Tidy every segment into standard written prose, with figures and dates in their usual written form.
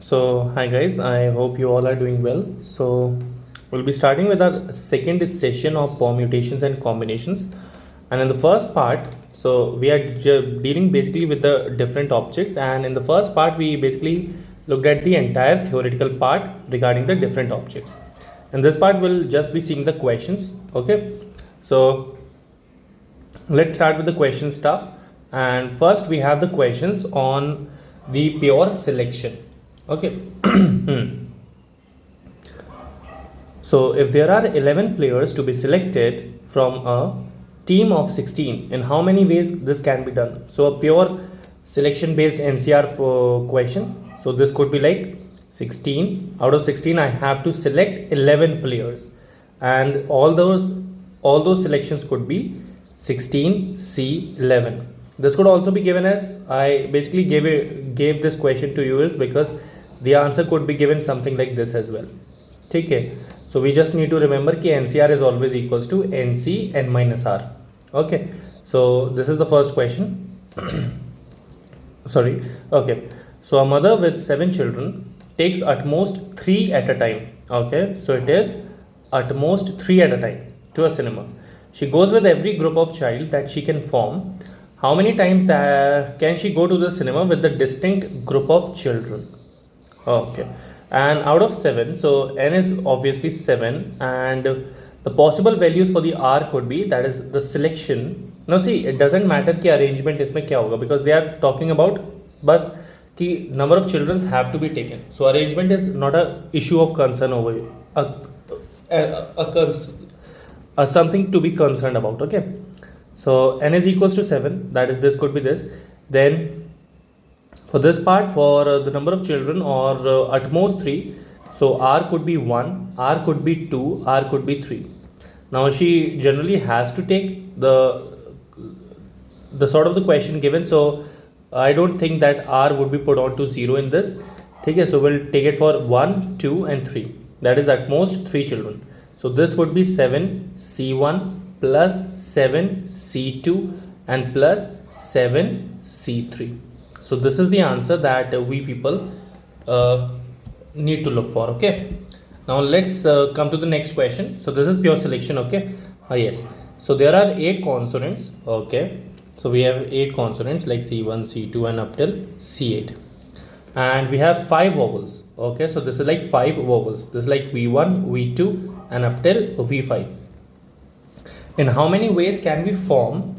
So, hi guys, I hope you all are doing well. So, we'll be starting with our second session of permutations and combinations. And in the first part, so we are dealing basically with the different objects. And in the first part, we basically looked at the entire theoretical part regarding the different objects. In this part, we'll just be seeing the questions. Okay, so let's start with the question stuff. And first, we have the questions on the pure selection. Okay. So if there are 11 players to be selected from a team of 16, in how many ways this can be done? So a pure selection based NCR for question. So this could be like 16 out of 16 I have to select 11 players, and all those selections could be 16 C 11. This could also be given as, I basically gave this question to you is because the answer could be given something like this as well. Okay, so we just need to remember कि NCR is always equals to NC n minus R. Okay, so this is the first question. Sorry. Okay, so a mother with 7 children takes at most 3 at a time. Okay, so it is at most 3 at a time to a cinema. She goes with every group of child that she can form. How many times can she go to the cinema with the distinct group of children? Okay, and out of 7, so n is obviously 7, and the possible values for the r could be, that is the selection. Now see, it doesn't matter कि arrangement इसमें क्या होगा, because they are talking about बस कि number of children have to be taken. So arrangement is not a issue of concern over here, something to be concerned about. Okay, so n is equals to 7, that is this could be this. Then for this part, for the number of children, or at most 3, so r could be 1, r could be 2, r could be 3. Now she generally has to take the sort of the question given, so I don't think that r would be put on to 0 in this. Okay, so we'll take it for 1, 2 and 3, that is at most 3 children. So this would be 7 C1 plus 7 C2 and plus 7 C3. So this is the answer that we people need to look for. Okay, now let's come to the next question. So this is pure selection. Okay, yes, so there are 8 consonants. Okay, so we have 8 consonants like C1, C2 and up till C8, and we have 5 vowels. Okay, so this is like 5 vowels. This is like V1, V2 and up till V5. In how many ways can we form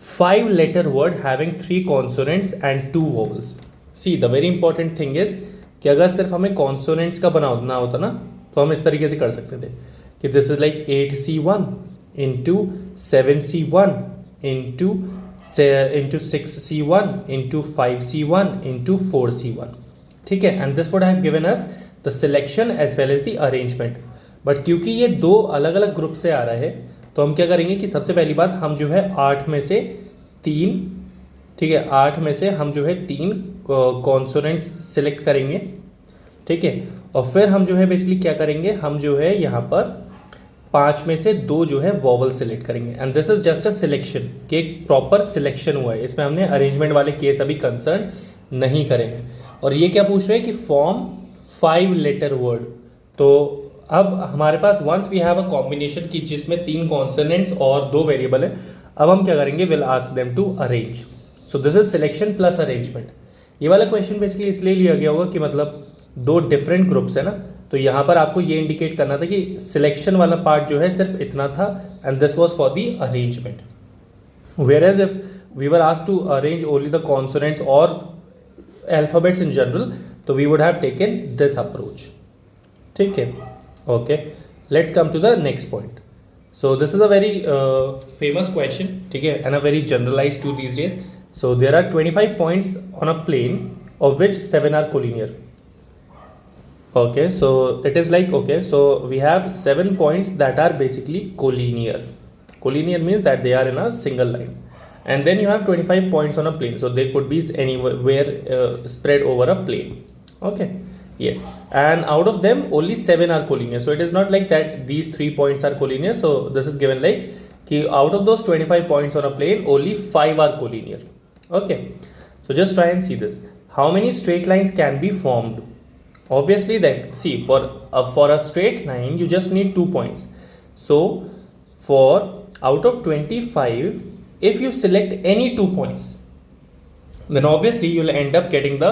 5-letter word having 3 consonants and 2 vowels? See, the very important thing is कि अगर सिर्फ हमें consonants का बनाना होता ना, तो हम इस तरीके से कर सकते थे कि this is like 8C1 into 7C1 into 6C1 into 5C1 into 4C1. ठीक है, and this would have given us the selection as well as the arrangement. But क्योंकि ये 2 अलग अलग ग्रुप से आ रहा है, तो हम क्या करेंगे कि सबसे पहली बात हम जो है 8 में से 3, ठीक है, 8 में से हम जो है 3 कॉन्सोनेंट्स सिलेक्ट करेंगे. ठीक है, और फिर हम जो है बेसिकली क्या करेंगे, हम जो है यहाँ पर 5 में से 2 जो है वॉवल सिलेक्ट करेंगे. And this is just a selection, कि एक प्रॉपर सिलेक्शन हुआ है. इसमें हमने अरेंजमेंट वाले केस अभी कंसर्न नहीं करे हैं. और ये क्या पूछ रहे हैं कि फॉर्म 5-लेटर वर्ड. तो अब हमारे पास once we have a combination की जिसमें 3 कॉन्सोनेंट्स और 2 वेरिएबल है, अब हम क्या करेंगे, will ask them to arrange. So this is selection plus arrangement. ये वाला क्वेश्चन बेसिकली इसलिए लिया गया होगा कि मतलब 2 डिफरेंट ग्रुप्स है ना, तो यहाँ पर आपको ये इंडिकेट करना था कि सिलेक्शन वाला पार्ट जो है सिर्फ इतना था, and this was for the arrangement. Whereas if we were asked to arrange only the consonants और अल्फाबेट्स इन जनरल, तो we would have taken this approach. ठीक है. Okay, let's come to the next point. So this is a very famous question, okay, and a very generalized too these days. So there are 25 points on a plane, of which 7 are collinear. Okay, so it is like, okay, so we have 7 points that are basically collinear. Collinear means that they are in a single line, and then you have 25 points on a plane, so they could be anywhere spread over a plane. Okay, yes, and out of them only 7 are collinear. So it is not like that these 3 points are collinear. So this is given like कि out of those 25 points on a plane only 5 are collinear. Okay, so just try and see this. How many straight lines can be formed Obviously that, see, for a straight line you just need 2 points. So for out of 25, if you select any 2 points, then obviously you'll end up getting the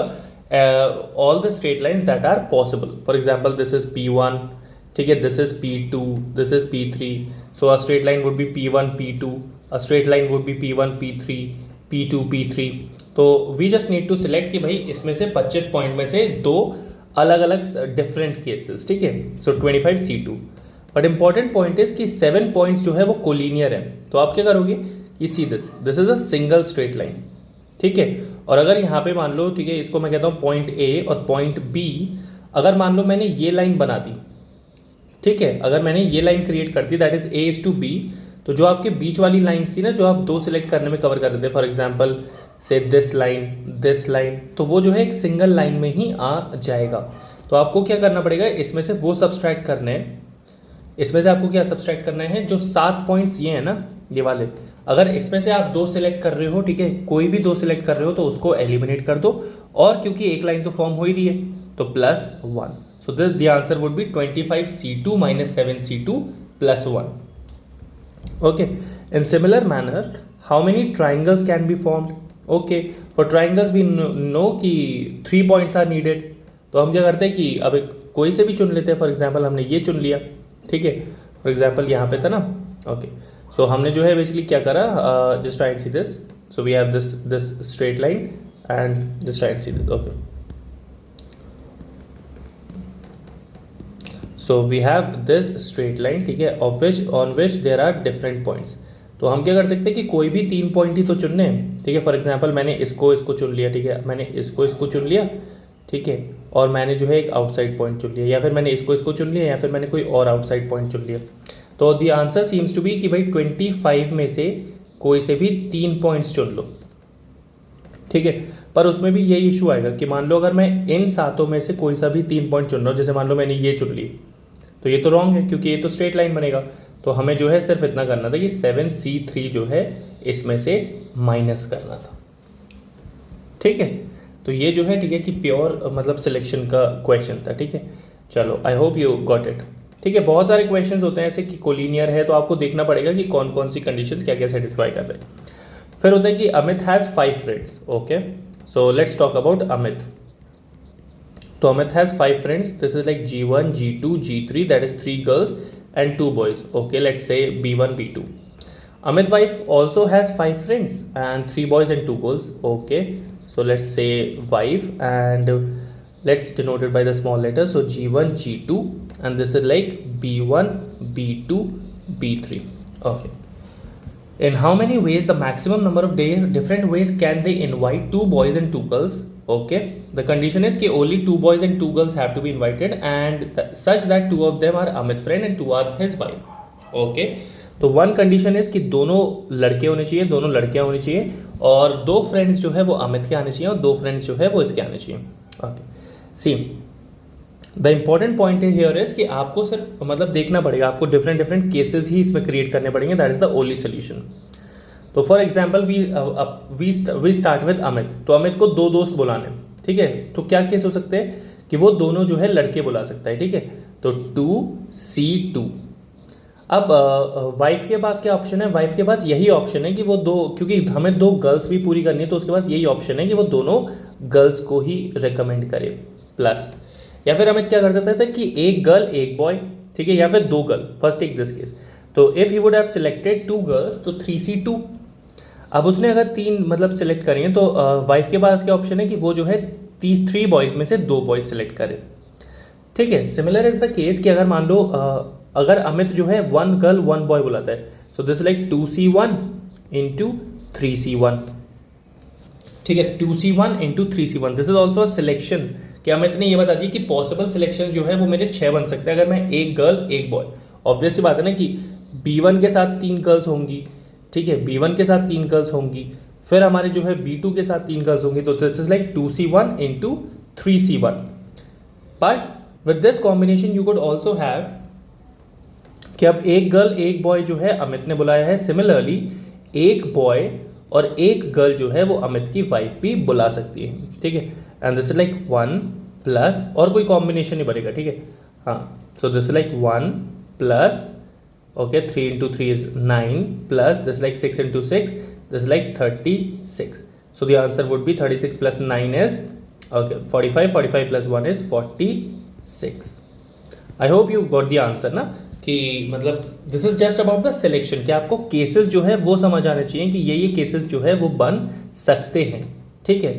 all the straight lines that are possible. For example, this is P1, ठीक है, this is P2, this is P3. So a straight line would be P1 P2, a straight line would be P1 P3, P2 P3. तो we just need to select कि भाई इसमें से 25 point में से दो अलग अलग डिफरेंट केसेस, ठीक है. सो 25 C2. But important point is कि 7 पॉइंट्स जो है वो कोलिनियर है. तो आप क्या करोगे कि सी this is a single straight line, ठीक है. और अगर यहाँ पे मान लो, ठीक है, इसको मैं कहता हूँ पॉइंट ए और पॉइंट बी. अगर मान लो मैंने ये लाइन बना दी, ठीक है, अगर मैंने ये लाइन क्रिएट कर दी that is A is to B, तो जो आपके बीच वाली लाइंस थी ना, जो आप दो सिलेक्ट करने में कवर कर रहे थे, फॉर एग्जांपल से दिस लाइन, तो वो जो है एक सिंगल लाइन में ही आ जाएगा. तो आपको क्या करना पड़ेगा, इसमें से वो सब्सट्रैक्ट करने हैं. इसमें से आपको क्या सब्सट्रैक्ट करना है, जो 7 पॉइंट्स ये हैं ना, ये वाले, अगर इसमें से आप 2 सिलेक्ट कर रहे हो, ठीक है, कोई भी 2 सिलेक्ट कर रहे हो तो उसको एलिमिनेट कर दो. और क्योंकि एक लाइन तो फॉर्म हो ही रही है तो +1. So this the answer would B 25 C2 - 7 C2 +1. Okay, in similar manner, how many triangles can be formed? Okay, for triangles we know कि 3 points are needed. तो हम क्या करते हैं कि अब कोई से भी चुन लेते हैं. फॉर एग्जांपल हमने ये चुन लिया, ठीक है, फॉर एग्जांपल यहाँ पे था ना. ओके, सो हमने जो है बेसिकली क्या करा, just try and see this. So we have this straight line and just try and see this. Okay, so we have this straight line, ठीक है, on which there are different points. तो हम क्या कर सकते हैं कि कोई भी 3 पॉइंट ही तो चुनने हैं, ठीक है. फॉर एग्जांपल मैंने इसको चुन लिया, ठीक है, मैंने इसको चुन लिया, ठीक है, और मैंने जो है एक आउटसाइड पॉइंट चुन लिया, या फिर मैंने इसको चुन लिया, या फिर मैंने कोई और आउटसाइड पॉइंट चुन लिया. तो the answer seems to be कि भाई 25 में से कोई से भी 3 पॉइंट्स चुन लो, ठीक है. पर उसमें भी यही इशू आएगा कि मान लो अगर मैं इन 7 में से कोई सा भी 3 पॉइंट चुन रहा हूँ, जैसे मान लो मैंने ये चुन ली, तो ये तो रॉन्ग है क्योंकि ये तो स्ट्रेट लाइन बनेगा. तो हमें जो है सिर्फ इतना करना था कि 7 C3 जो है इसमें से माइनस करना था, ठीक है. तो ये जो है, ठीक है, कि प्योर मतलब सिलेक्शन का क्वेश्चन था, ठीक है. चलो, आई होप यू गॉट इट, ठीक है. बहुत सारे क्वेश्चंस होते हैं ऐसे कि कोलिनियर है, तो आपको देखना पड़ेगा कि कौन कौन सी कंडीशंस क्या क्या सेटिस्फाई कर रहे हैं. फिर होता है कि Amit has 5 friends. Okay, so let's talk about Amit. तो Amit has 5 friends. This is like G1, G2, G3, that is 3 girls and 2 boys. Okay, let's say B1, B2. Amit's wife also has 5 friends and 3 boys and 2 girls. Okay, so let's say wife, and let's denote it by the small letter. So G1, G2, and this is like B1, B2, B3. Okay. In how many ways, the maximum number of different ways can they invite 2 boys and 2 girls? Okay, the condition is कि only 2 boys and 2 girls have to be invited, and such that 2 of them are Amit's friend and 2 are his wife. Okay, तो one condition है कि दोनों लड़के होने चाहिए, दोनों लड़कियां होनी चाहिए, और 2 फ्रेंड्स जो है वो अमित के आने चाहिए और 2 फ्रेंड्स जो है वो इसके आने चाहिए. Okay, see the important point here is कि आपको सिर्फ मतलब देखना पड़ेगा, आपको डिफरेंट केसेस ही इसमें क्रिएट करने पड़ेंगे. That is the only solution. तो for example we start with Amit. तो अमित को 2 दोस्त बुलाने, ठीक है. तो क्या केस हो सकते हैं कि वो दोनों जो है लड़के बुला सकता है, ठीक है. तो 2C2. अब वाइफ के पास क्या ऑप्शन है, वाइफ के पास यही ऑप्शन है कि वो क्योंकि हमें 2 गर्ल्स भी पूरी करनी है, तो उसके पास यही ऑप्शन है कि वो दोनों गर्ल्स को ही रिकमेंड करे प्लस. या फिर अमित क्या कर सकता था कि 1 गर्ल 1 बॉय, ठीक है, या फिर 2 girl. First take this case. तो if he would have selected 2 girls तो 3C2. अब उसने अगर 3 मतलब सिलेक्ट करी हैं, तो वाइफ के पास क्या ऑप्शन है कि वो जो है 3 बॉयज़ में से 2 बॉयज़ सिलेक्ट करे, ठीक है. सिमिलर इज द केस कि अगर मान लो अगर अमित जो है 1 गर्ल 1 बॉय बुलाता है, so this like 2C1 × 3C1, ठीक है. 2C1 × 3C1. This is also a selection कि अमित ने ये बता दिया कि पॉसिबल सिलेक्शन जो है वो मेरे 6 बन सकते हैं अगर मैं 1 गर्ल 1 बॉय. ऑब्वियस सी बात है ना कि B1 के साथ 3 गर्ल्स होंगी, ठीक है, B1 के साथ 3 गर्ल्स होंगी, फिर हमारे जो है B2 के साथ 3 गर्ल्स होंगी. तो this is like 2C1 × 3C1. But with this combination you could also have कि अब 1 गर्ल 1 बॉय जो है अमित ने बुलाया है. सिमिलरली 1 बॉय और 1 गर्ल जो है वो अमित की वाइफ भी बुला सकती है, ठीक है. And this is like 1 plus और कोई कॉम्बिनेशन नहीं बनेगा, ठीक है। हाँ, so this like 1 plus okay 3 into 3 is 9 plus this like 6 into 6, this like 36. So the answer would be 36 plus 9 is okay 45, 45 plus 1 is 46. I hope you got the answer ना, कि मतलब this is just about the selection, कि आपको cases जो है वो समझ आने चाहिए कि ये केसेस जो है वो बन सकते हैं, ठीक है।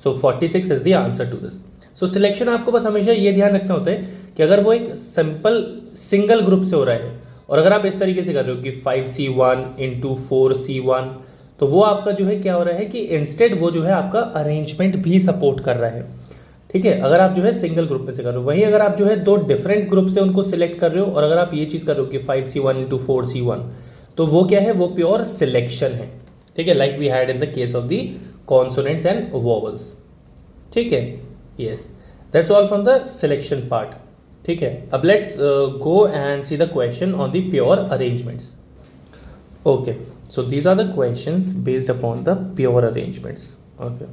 So 46 is the answer to this. So selection आपको बस हमेशा ये ध्यान रखना होता है कि अगर वो एक सिंपल सिंगल ग्रुप से हो रहा है और अगर आप इस तरीके से कर रहे हो कि 5C1 into 4C1, तो वो आपका जो है क्या हो रहा है कि इंस्टेड वो जो है आपका अरेंजमेंट भी सपोर्ट कर रहा है, ठीक है। अगर आप जो है सिंगल ग्रुप में से कर रहे हो, वहीं अगर आप जो है दो डिफरेंट ग्रुप से उनको सिलेक्ट कर रहे हो और अगर आप ये चीज़ कर रहे हो कि 5C1 into 4C1, तो वो क्या है, वो प्योर सिलेक्शन है, ठीक है। Like we had in the case of the consonants and vowels, ठीक है। Yes, that's all from the selection part, ठीक है। अब let's go and see the question on the pure arrangements. Okay, so these are the questions based upon the pure arrangements. Okay,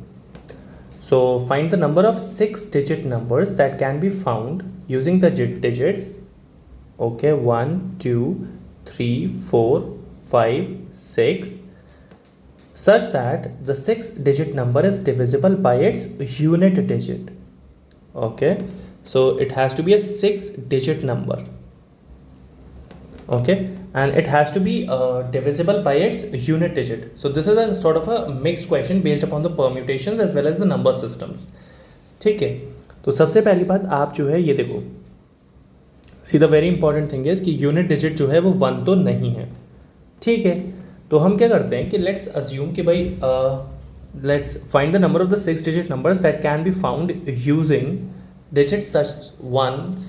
so find the number of 6-digit numbers that can be found using the digits okay 1 2 3 4 5 6 such that the 6-digit number is divisible by its unit digit. Okay, so it has to be a 6-digit number, okay, and it has to be divisible by its unit digit. So this is a sort of a mixed question based upon the permutations as well as the number systems, ठीक है। तो सबसे पहली बात आप जो है ये देखो, see the very important thing is कि यूनिट डिजिट जो है वो 1 तो नहीं है, ठीक है। तो हम क्या करते हैं कि लेट्स अज्यूम कि भाई let's find the number of the 6-digit numbers that can be found using digits such once,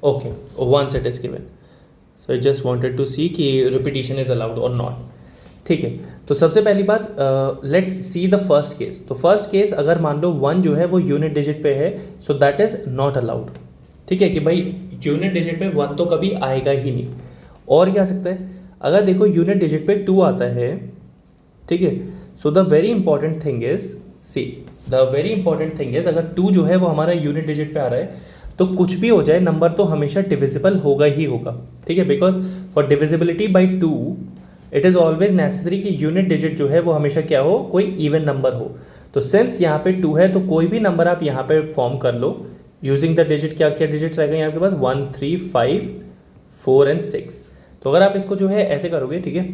okay, once it is given. So I just wanted to see कि repetition is allowed or not, ठीक है। तो सबसे पहली बात let's see the first case. तो first case अगर मान लो 1 जो है वो यूनिट डिजिट पे है, so that is not allowed, ठीक है, कि भाई यूनिट डिजिट पे 1 तो कभी आएगा ही नहीं। और क्या आ सकता है, अगर देखो यूनिट डिजिट पे 2 आता है, ठीक है। So the very important thing is see the very important thing is अगर 2 जो है वो हमारा यूनिट डिजिट पे आ रहा है तो कुछ भी हो जाए नंबर तो हमेशा डिविजिबल होगा ही होगा, ठीक है। Because for divisibility by 2 it is always necessary कि यूनिट डिजिट जो है वो हमेशा क्या हो, कोई इवन नंबर हो। तो सिंस यहाँ पे 2 है तो कोई भी नंबर आप यहाँ पे फॉर्म कर लो यूजिंग द डिजिट। क्या क्या डिजिट रहेगा यहाँ के पास, 1 3 5 4 एंड 6। तो अगर आप इसको जो है ऐसे करोगे, ठीक है,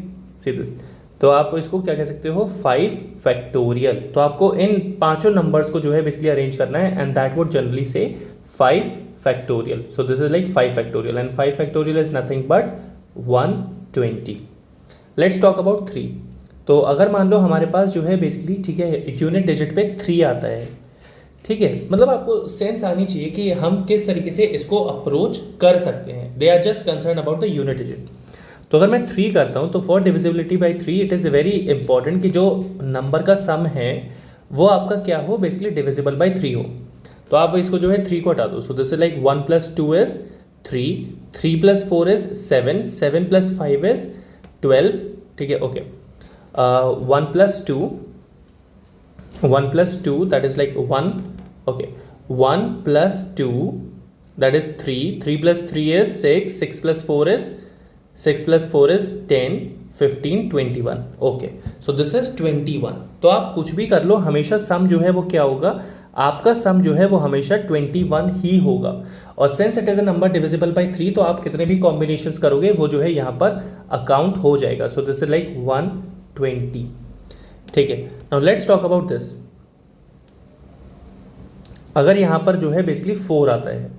सी दिस, तो आप इसको क्या कह सकते हो, 5 फैक्टोरियल। तो आपको इन पांचों नंबर्स को जो है बेसिकली अरेंज करना है एंड दैट वुड जनरली से 5 factorial. So this is like 5 factorial and 5 factorial is nothing but 120। Let's talk about 3। तो अगर मान लो हमारे पास जो है बेसिकली, ठीक है, यूनिट डिजिट पे 3 आता है, ठीक है। मतलब आपको सेंस आनी चाहिए कि हम किस तरीके से इसको अप्रोच कर सकते हैं। They are just concern about the unit digit. तो अगर मैं 3 करता हूँ तो for divisibility by 3 it is very important कि जो नंबर का सम है वो आपका क्या हो, बेसिकली डिविजिबल बाई 3 हो। तो आप इसको जो है 3 को हटा दो। सो this is like 1 + 2 is 3, 3 + 4 is 7, 7 + 5 is 12, ठीक है, okay. 1 + 2 that is like 1, okay, 1 + 2 that is 3, 3 + 3 is 6, 6 + 4 is 6 + 4 is 10, 15, 21, okay. So this is 21। तो आप कुछ भी कर लो, हमेशा सम जो है वो क्या होगा, आपका सम जो है वो हमेशा 21 ही होगा। और since it is a number divisible by 3 तो आप कितने भी कॉम्बिनेशंस करोगे वो जो है यहाँ पर अकाउंट हो जाएगा। सो दिस इज लाइक 120, ठीक है। Now let's talk about this. अगर यहाँ पर जो है बेसिकली 4 आता है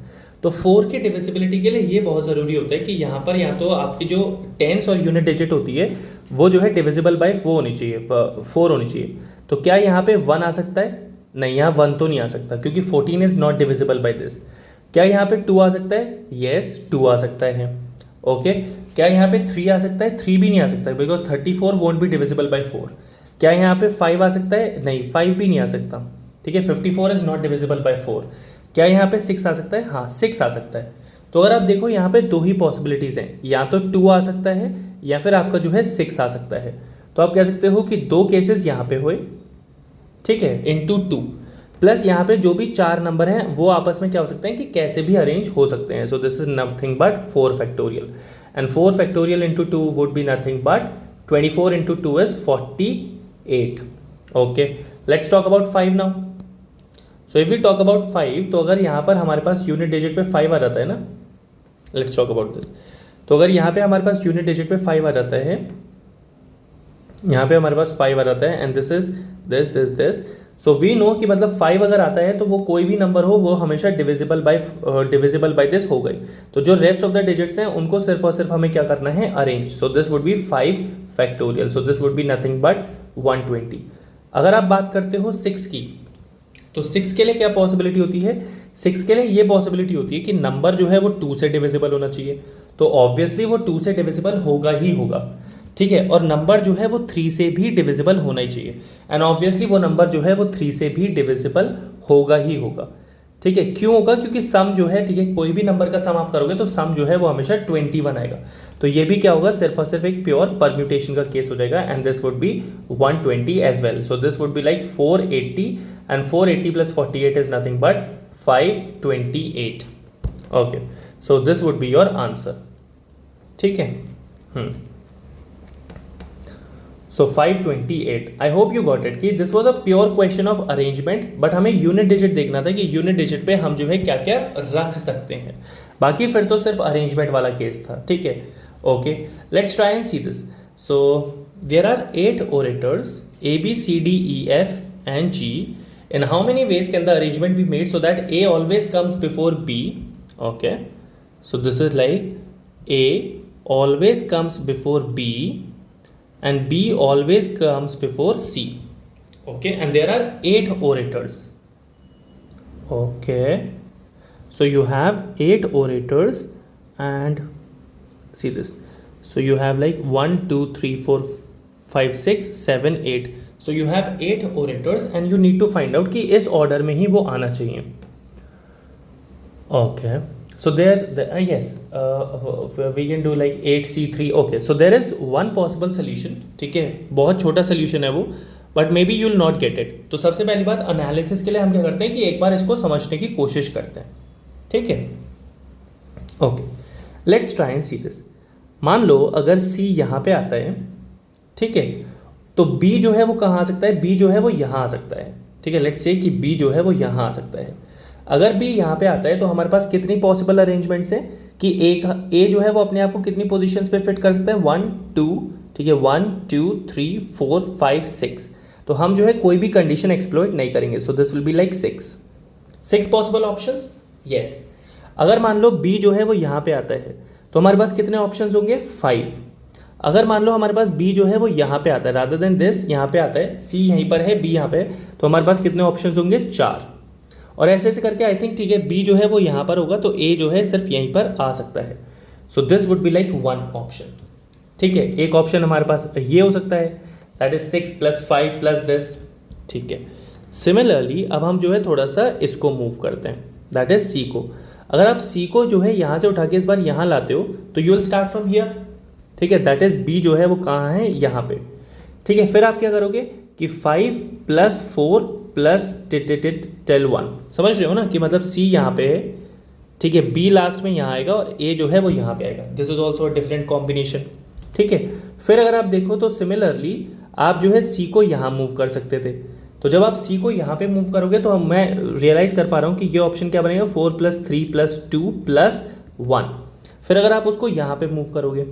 तो 4 की डिविजिबिलिटी के लिए ये बहुत ज़रूरी होता है कि यहाँ पर या तो आपकी जो टेंस और यूनिट डिजिट होती है वो जो है डिविजिबल बाय 4 होनी चाहिए, 4 होनी चाहिए। तो क्या यहाँ पे 1 आ सकता है, नहीं, यहाँ 1 तो नहीं आ सकता क्योंकि 14 is not divisible by this. क्या यहाँ पे 2 आ सकता है, येस 2 आ सकता है, ओके। क्या यहाँ पे 3 आ सकता है, 3 भी नहीं आ सकता because 34 won't be divisible by 4। क्या यहाँ पे 5 आ सकता है, नहीं 5 भी नहीं आ सकता, ठीक है, 54 इज़ नॉट डिविजिबल बाय 4। क्या यहाँ पे 6 आ सकता है, हाँ 6 आ सकता है। तो अगर आप देखो यहाँ पे 2 ही पॉसिबिलिटीज़ हैं, या तो 2 आ सकता है या फिर आपका जो है 6 आ सकता है। तो आप कह सकते हो कि 2 केसेस यहाँ पे हुए, ठीक है, इंटू 2। प्लस यहाँ पे जो भी 4 नंबर हैं वो आपस में क्या हो सकते हैं कि कैसे भी अरेंज हो सकते हैं. So this is nothing but 4 factorial and 4 factorial into 2 would be nothing but 24 into 2 is 48. Okay, let's talk about 5 now. So if we talk about 5, तो अगर यहाँ पर हमारे पास यूनिट डिजिट पे 5 आ जाता है ना, लेट्स टॉक अबाउट दिस. तो अगर यहाँ पे हमारे पास यूनिट डिजिट पे 5 आ जाता है, यहाँ पे हमारे पास 5 आ जाता है and this is this. So we know कि मतलब 5 अगर आता है तो वो कोई भी नंबर हो वो हमेशा डिविजिबल बाय दिस हो गई. तो जो रेस्ट ऑफ द डिजिट्स हैं उनको सिर्फ और सिर्फ हमें क्या करना है, arrange. So this would B 5 factorial. So this would be nothing but 120. अगर आप बात करते हो 6 की, तो 6 के लिए क्या पॉसिबिलिटी होती है, 6 के लिए ये पॉसिबिलिटी होती है कि नंबर जो है वो 2 से डिविजिबल होना चाहिए. तो ऑब्वियसली वो 2 से डिविजिबल होगा ही होगा, ठीक है. और नंबर जो है वो 3 से भी डिविजिबल होना ही चाहिए एंड ऑब्वियसली वो नंबर जो है वो 3 से भी डिविजिबल होगा ही होगा, ठीक है. क्यों होगा, क्योंकि सम जो है, ठीक है, कोई भी नंबर का सम आप करोगे तो सम जो है वो हमेशा 21 आएगा. तो ये भी क्या होगा, सिर्फ और सिर्फ एक प्योर परम्यूटेशन का केस हो जाएगा and this would be 120 as well. So this would be like 480 and 480 plus 48 is nothing but 528. Okay, so this would be your answer, ठीक है. So 528. I hope you got it कि this was a pure question of arrangement, but हमें unit digit देखना था कि unit digit पे हम जो है क्या क्या रख सकते हैं. बाकी फिर तो सिर्फ अरेंजमेंट वाला केस था, ठीक है. Okay, let's try and see this. So there are 8 orators A, B, C, D, E, F and G. In how many ways can the arrangement be made so that A always comes before B? Okay, so this is like A always comes before B and B always comes before C. Okay, and there are 8 orators. Okay, so you have 8 orators and see this. So you have like 1 2 3 4 5 6 7 8. So you have 8 orators and you need to find out कि इस order में ही वो आना चाहिए. Okay, so yes, we can do like 8C3. Okay, so there is one possible solution, ठीक है, बहुत छोटा solution है वो, but maybe you will not get it. तो सबसे पहली बात, analysis के लिए हम क्या करते हैं कि एक बार इसको समझने की कोशिश करते हैं, ठीक है. Okay, let's try and see this. मान लो अगर C यहाँ पे आता है, ठीक है, तो B जो है वो कहाँ आ सकता है, B जो है वो यहाँ आ सकता है, ठीक है. लेट्स से कि B जो है वो यहाँ आ सकता है. अगर B यहाँ पे आता है तो हमारे पास कितनी पॉसिबल अरेंजमेंट्स हैं कि A जो है वो अपने आप को कितनी पोजीशंस पे फिट कर सकता है, 1 2, ठीक है, 1 2 3 4 5 6. तो हम जो है कोई भी कंडीशन एक्सप्लॉइट नहीं करेंगे. So this will be like 6 possible options. Yes, अगर मान लो B जो है वो यहाँ पे आता है तो हमारे पास कितने ऑप्शंस होंगे, 5. अगर मान लो हमारे पास B जो है वो यहाँ पे आता है, रादर देन दिस यहाँ पे आता है, C यहीं पर है, B यहाँ पे, तो हमारे पास कितने ऑप्शंस होंगे, 4. और ऐसे ऐसे करके आई थिंक, ठीक है, B जो है वो यहाँ पर होगा तो A जो है सिर्फ यहीं पर आ सकता है. सो this would be like 1 option, ठीक है. एक ऑप्शन हमारे पास ये हो सकता है, दैट इज 6 + 5 + दिस, ठीक है. सिमिलरली अब हम जो है थोड़ा सा इसको मूव करते हैं, दैट इज C को. अगर आप C को जो है यहाँ से उठा के इस बार यहाँ लाते हो तो you will start from here, ठीक है. दैट इज B जो है वो कहाँ है, यहाँ पे, ठीक है. फिर आप क्या करोगे कि 5 + 4 +टिल 1. समझ रहे हो ना कि मतलब C यहाँ पे है, ठीक है, B लास्ट में यहाँ आएगा और A जो है वो यहाँ पे आएगा. This is also a different combination, ठीक है. फिर अगर आप देखो तो सिमिलरली आप जो है C को यहाँ मूव कर सकते थे. तो जब आप C को यहाँ पे मूव करोगे तो मैं रियलाइज़ कर पा रहा हूँ कि ये ऑप्शन क्या बनेगा, 4 + 3 + 2 + 1. फिर अगर आप उसको यहाँ पे मूव करोगे,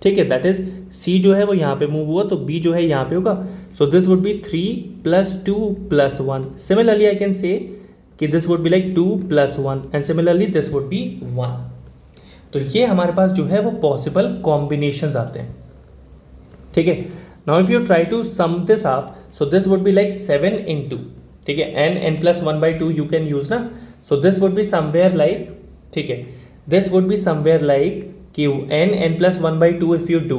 ठीक है, दैट इज C जो है वो यहाँ पे मूव हुआ तो B जो है यहाँ पे होगा. So this would be 3 + 2 + 1. Similarly I can say कि this would be like 2 + 1 and similarly this would be 1. तो ये हमारे पास जो है वो पॉसिबल कॉम्बिनेशंस आते हैं, ठीक है. Now if you try to sum this up, so this would be like 7 × 2, ठीक है, n + 1/2 यू कैन यूज ना. सो this would be somewhere like, ठीक है, this would be somewhere like कि n + 1/2 if you do,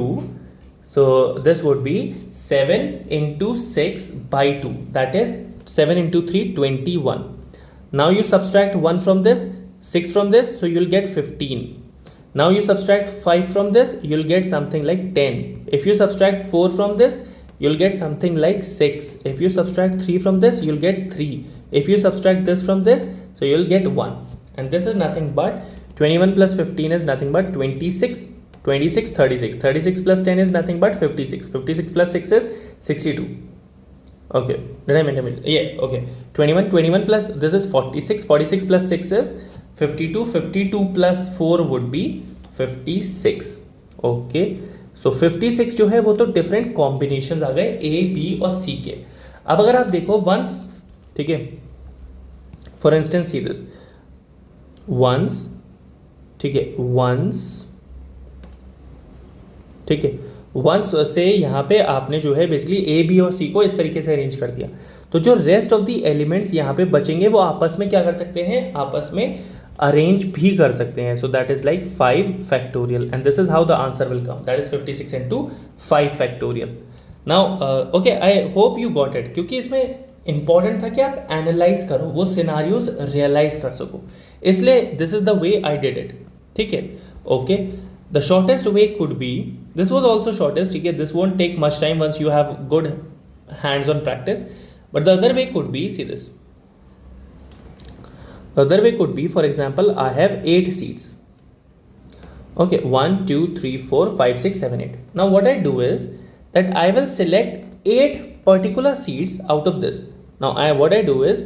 so this would be 7 × 6/2, that is 7 × 3 21. Now you subtract 1 from this, 6 from this, so you'll get 15. Now you subtract 5 from this, you'll get something like 10. If you subtract 4 from this, you'll get something like 6. If you subtract 3 from this, you'll get 3. If you subtract this from this, so you'll get 1. And this is nothing but 21 plus 15 is nothing but 26. 26, 36. 36 plus 10 is nothing but 56. 56 plus 6 is 62. Okay, did I mention it? Yeah, okay. 21 plus this is 46. 46 plus 6 is 52. 52 plus 4 would be 56. Okay, सो 56 जो है वो तो different combinations आ गए ए, B और सी के. अब अगर आप देखो वंस, ठीक है, for instance see this once, ठीक है, वंस, ठीक है, वंस से यहाँ पे आपने जो है बेसिकली ए, बी और सी को इस तरीके से अरेंज कर दिया, तो जो रेस्ट ऑफ द एलिमेंट्स यहाँ पे बचेंगे वो आपस में क्या कर सकते हैं, आपस में अरेंज भी कर सकते हैं. So that is like 5 factorial and this is how the answer will come, that is 56 into 5 factorial. Now okay, I hope you got it, क्योंकि इसमें इंपॉर्टेंट था कि आप एनालाइज करो, वो सिनारियोज रियलाइज कर सको, इसलिए this is the way I did it. ठीक है, okay. The shortest way could be, this was also shortest, ठीक है, this won't take much time once you have good hands on practice, but the other way could be, see this. The other way could be, for example, I have 8 seats. Okay, 1, 2, 3, 4, 5, 6, 7, 8. Now what I do is that I will select 8 particular seats out of this. Now what I do is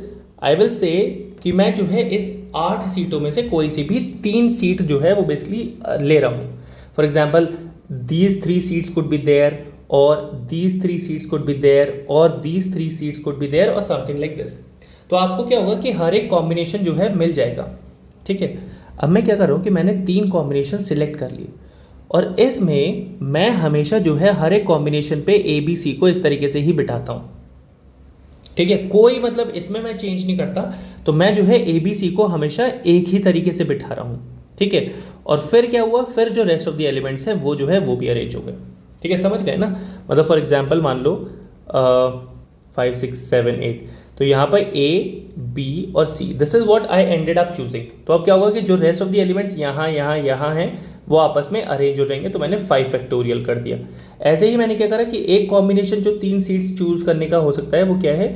I will say कि मैं जो है इस 8 सीटों में से कोई सी भी 3 सीट जो है वो बेसिकली ले रहा हूँ. For example these 3 seats could be there, और these 3 seats could be there, और these 3 seats could be there, or something like this. तो आपको क्या होगा कि हर एक कॉम्बिनेशन जो है मिल जाएगा. ठीक है, अब मैं क्या कर रहा हूँ कि मैंने 3 कॉम्बिनेशन सिलेक्ट कर लिए, और इसमें मैं हमेशा जो है हर एक कॉम्बिनेशन पे ए, बी, सी को इस तरीके से ही बिठाता हूँ. ठीक है, कोई मतलब इसमें मैं चेंज नहीं करता, तो मैं जो है ए, बी, सी को हमेशा एक ही तरीके से बिठा रहा हूँ. ठीक है, और फिर क्या हुआ, फिर जो रेस्ट ऑफ द एलिमेंट्स हैं वो जो है वो भी अरेंज हो गए. ठीक है, समझ गए ना. मतलब फॉर एग्जाम्पल मान लो 5, 6, 7, 8, तो यहाँ पर ए, बी और C, this is what I ended up choosing. तो अब क्या होगा कि जो रेस्ट ऑफ द एलिमेंट्स यहाँ यहाँ यहाँ हैं वो आपस में अरेंज हो जाएंगे, तो मैंने 5 फैक्टोरियल कर दिया. ऐसे ही मैंने क्या करा कि एक कॉम्बिनेशन जो 3 सीट्स चूज करने का हो सकता है वो क्या है,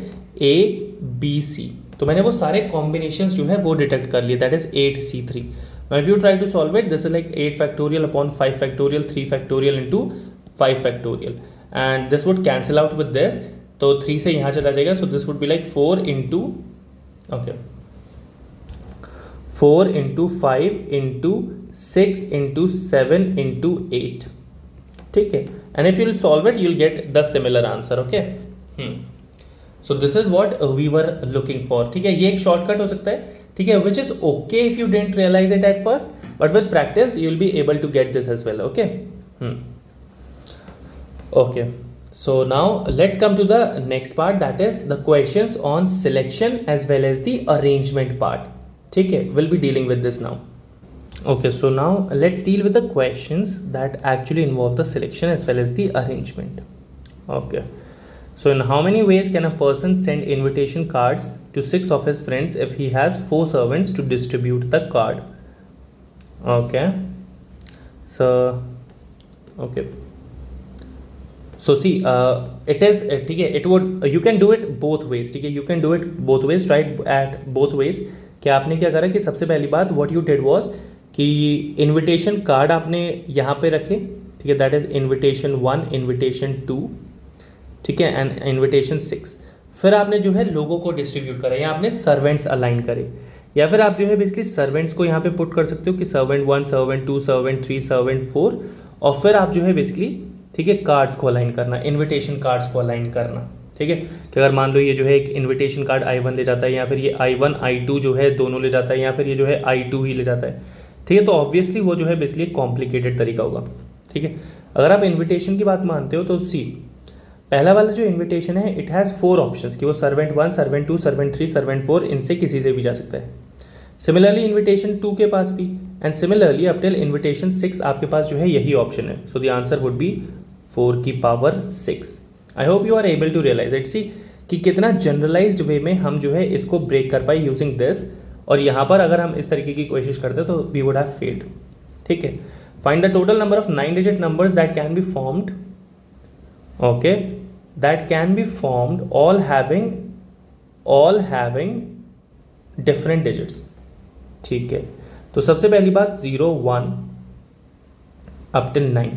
ए, बी, सी, तो मैंने वो सारे कॉम्बिनेशंस जो है वो डिटेक्ट कर लिए, that is 8C3. Now if you try to solve it, this is like 8 factorial upon 5 factorial 3 factorial into 5 factorial, and this would cancel out with this, तो 3 से यहाँ चला जाएगा, so this would be like 4 into, okay, 4 into 5 into 6 into 7 into 8. ठीक है, and if you will solve it you will get the similar answer. Okay, so this is what we were looking for. ठीक है, ये एक shortcut हो सकता है, ठीक है, which is okay if you didn't realise it at first, but with practice you will be able to get this as well. Okay, okay. So now let's come to the next part, that is the questions on selection as well as the arrangement part. ठीक है, we'll be dealing with this now. Okay, so now let's deal with the questions that actually involve the selection as well as the arrangement. Okay, so in how many ways can a person send invitation cards to 6 of his friends if he has 4 servants to distribute the card? Okay, so okay. So see, it is, ठीक है, it would, you can do it both ways. ठीक है, you can do it both ways, try it at both ways. कि आपने क्या करा कि सबसे पहली बात what you did was कि इन्विटेशन कार्ड आपने यहाँ पे रखे. ठीक है, दैट इज इन्विटेशन 1, इन्विटेशन 2, ठीक है, एंड इन्विटेशन 6. फिर आपने जो है लोगों को डिस्ट्रीब्यूट करा, या आपने सर्वेंट्स अलाइन करे, या फिर आप जो है बेसिकली सर्वेंट्स को यहाँ पे पुट कर सकते हो कि सर्वेंट 1, सर्वेंट 2, सर्वेंट 3, सर्वेंट 4, और फिर आप जो है बेसिकली, ठीक है, कार्ड्स को अलाइन करना, इनविटेशन कार्ड्स को अलाइन करना. ठीक है, तो अगर मान लो ये जो है एक इनविटेशन कार्ड I1 ले जाता है, या फिर ये I1 I2 जो है दोनों ले जाता है, या फिर ये जो है I2 ही ले जाता है. ठीक है, तो ऑब्वियसली वो जो है बेसिकली कॉम्प्लिकेटेड तरीका होगा. ठीक है, अगर आप इन्विटेशन की बात मानते हो तो सी, पहला वाला जो इन्विटेशन है इट हैज़ 4 ऑप्शंस कि वो सर्वेंट 1, सर्वेंट 2, सर्वेंट 3, सर्वेंट 4, इनसे किसी से भी जा सकता है. सिमिलरली इन्विटेशन 2 के पास भी, and similarly up till invitation 6 आपके पास जो है यही ऑप्शन है. So the answer would be 4 की power 6. I hope you are able to realise it. See कि कितना जनरलाइज्ड वे में हम जो है इसको ब्रेक कर पाए यूजिंग दिस, और यहाँ पर अगर हम इस तरीके की कोशिश करते तो वी वुड हैव फेल्ड. ठीक है, find the total number of 9 digit numbers that can be formed. Okay, that can be formed all having different digits. ठीक है, तो सबसे पहली बात 0 1 up till 9.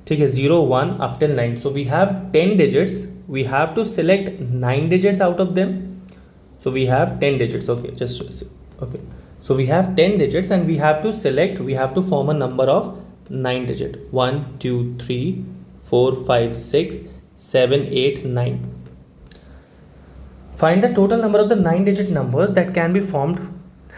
ठीक है, 0 1 up till 9. So we have 10 digits. We have to select 9 digits out of them. So we have 10 digits. Okay, just okay. So we have 10 digits and we have to select. We have to form a number of 9 digit. 1 2 3 4 5 6 7 8 9. Find the total number of the 9 digit numbers that can be formed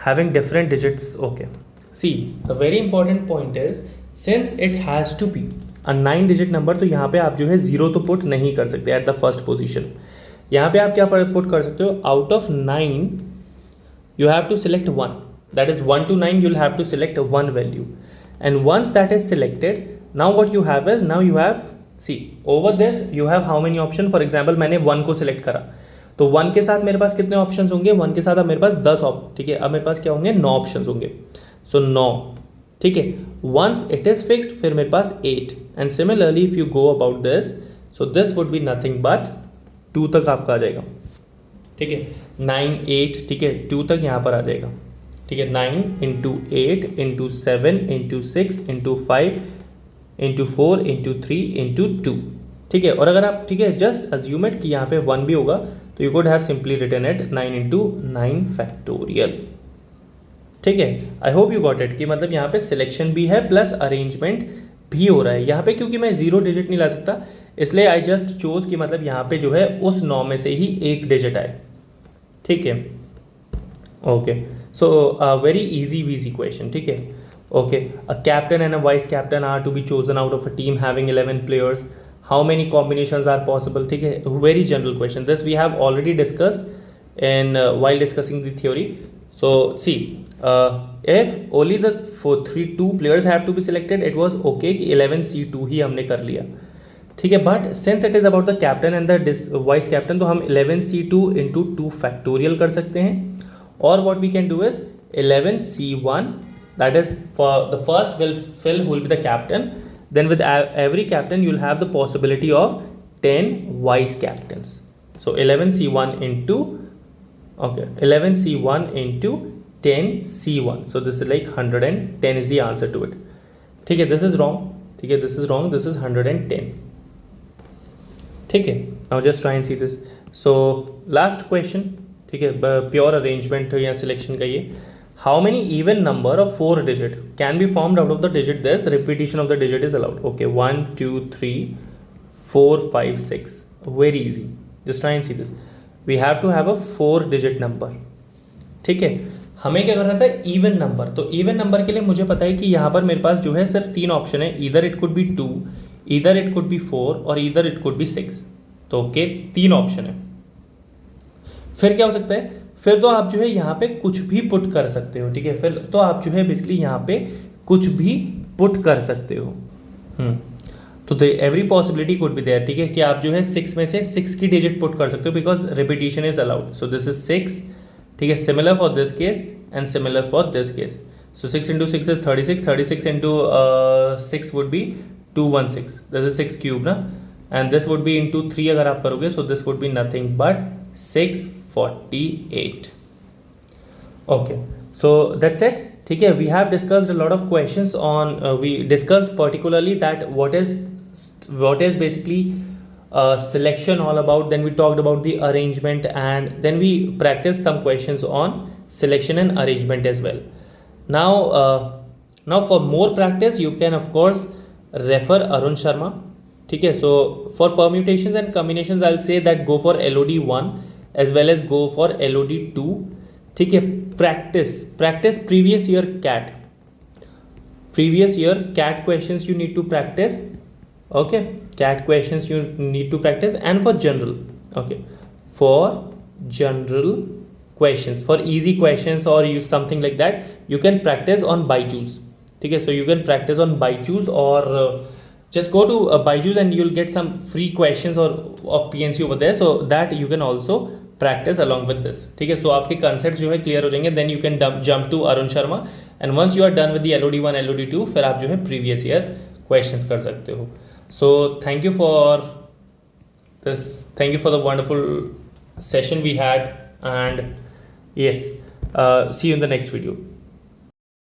having different digits. Okay. See, the very important point is since it has to be a 9 digit number, तो यहाँ पे आप जो है 0 तो put नहीं कर सकते at the first position. यहाँ पे आप क्या पुट कर सकते हो, out of 9 you have to select 1, that is 1 to 9 you'll have to select one value, and once that is selected, now what you have is, now you have, see over this you have how many option. For example, मैंने 1 को select करा, तो 1 के साथ मेरे पास कितने options होंगे, 1 के साथ अब मेरे पास 10 ठीक है, अब मेरे पास क्या होंगे, 9 ऑप्शंस होंगे. सो 9, ठीक है. वंस इट इज़ फिक्स्ड फिर मेरे पास 8, and similarly if you go about this, so this would be nothing but 2 तक आपका आ जाएगा. ठीक है, 9 8, ठीक है, 2 तक यहाँ पर आ जाएगा. ठीक है, 9 into 8 into 7 into 6 into 5 into 4 into 3 into 2. ठीक है, और अगर आप, ठीक है, जस्ट अज्यूम इट कि यहाँ पे 1 भी होगा, तो you could have simply written it 9 into 9 factorial. ठीक है, I hope you got it कि मतलब यहाँ पे सिलेक्शन भी है प्लस अरेंजमेंट भी हो रहा है. यहाँ पे क्योंकि मैं 0 डिजिट नहीं ला सकता, इसलिए आई जस्ट चोज कि मतलब यहाँ पे जो है उस 9 में से ही एक डिजिट आए. ठीक है, ओके. सो वेरी इजी वीजी क्वेश्चन. ठीक है, okay. A captain and a vice captain are to be chosen out of a team having 11 players. How many combinations are possible. ठीक है, very general question. This we have already discussed in while discussing the theory. So see, if only the 2 players have to be selected, it was okay कि 11C2 ही हमने कर लिया. ठीक है, but since it is about the captain and the vice captain, तो हम 11C2 into 2 factorial कर सकते हैं. और what we can do is 11C1, that is for the first will be the captain. Then with every captain you'll have the possibility of 10 vice captains. So 11C1 into, okay, 11C1 into 10C1. So this is like 110 is the answer to it. ठीक है, this is wrong. ठीक है, this is wrong. This is 110. ठीक है, now just try and see this. So last question. ठीक है, pure arrangement या selection का ये. How many even number of 4 digit can be formed out of the digit this? Repetition of the digit is allowed. Okay, 1 2 3 4 5 6. Very easy. Just try and see this. We have to have a 4 digit number. ठीक है, हमें क्या करना था, even number. तो even number के लिए मुझे पता है कि यहाँ पर मेरे पास जो है सिर्फ 3 ऑप्शन है. Either it could be 2, either it could be 4 और ईदर इट कुड बी 6. तो ओके, 3 ऑप्शन है. फिर क्या हो सकता है, फिर तो आप जो है यहाँ पे कुछ भी पुट कर सकते हो. ठीक है, फिर तो आप जो है बेसिकली यहाँ पे कुछ भी पुट कर सकते हो. तो every possibility could be there. ठीक है, कि आप जो है 6 में से 6 की डिजिट पुट कर सकते हो because repetition is allowed. So this is 6. ठीक है, similar for this case and similar for this case. So 6 into 6 is 36. 36 into 6 would be 216. This is 6 cube ना, and this would be into 3 अगर आप करोगे. So this would be nothing but 648. Okay, so that's it. ठीक है, we have discussed a lot of questions on we discussed particularly that what is basically selection all about. Then we talked about the arrangement and then we practiced some questions on selection and arrangement as well. Now for more practice you can of course refer Arun Sharma. ठीक है, so for permutations and combinations I'll say that go for LOD1 as well as go for LOD2. ठीक है, practice previous year CAT questions you need to practice. Okay, CAT questions you need to practice. And for general, okay, for general questions, for easy questions or you something like that, you can practice on Byju's. ठीक है, so you can practice on Byju's or just go to Byju's and you'll get some free questions or of PNC over there, so that you can also practice along with this. ठीक है, so आपके concepts जो है clear हो जाएंगे. Then you can jump to Arun Sharma and once you are done with the LOD1 LOD2 फिर आप जो है previous year questions कर सकते हो. So thank you for this thank you for the wonderful session we had, and yes, see you in the next video.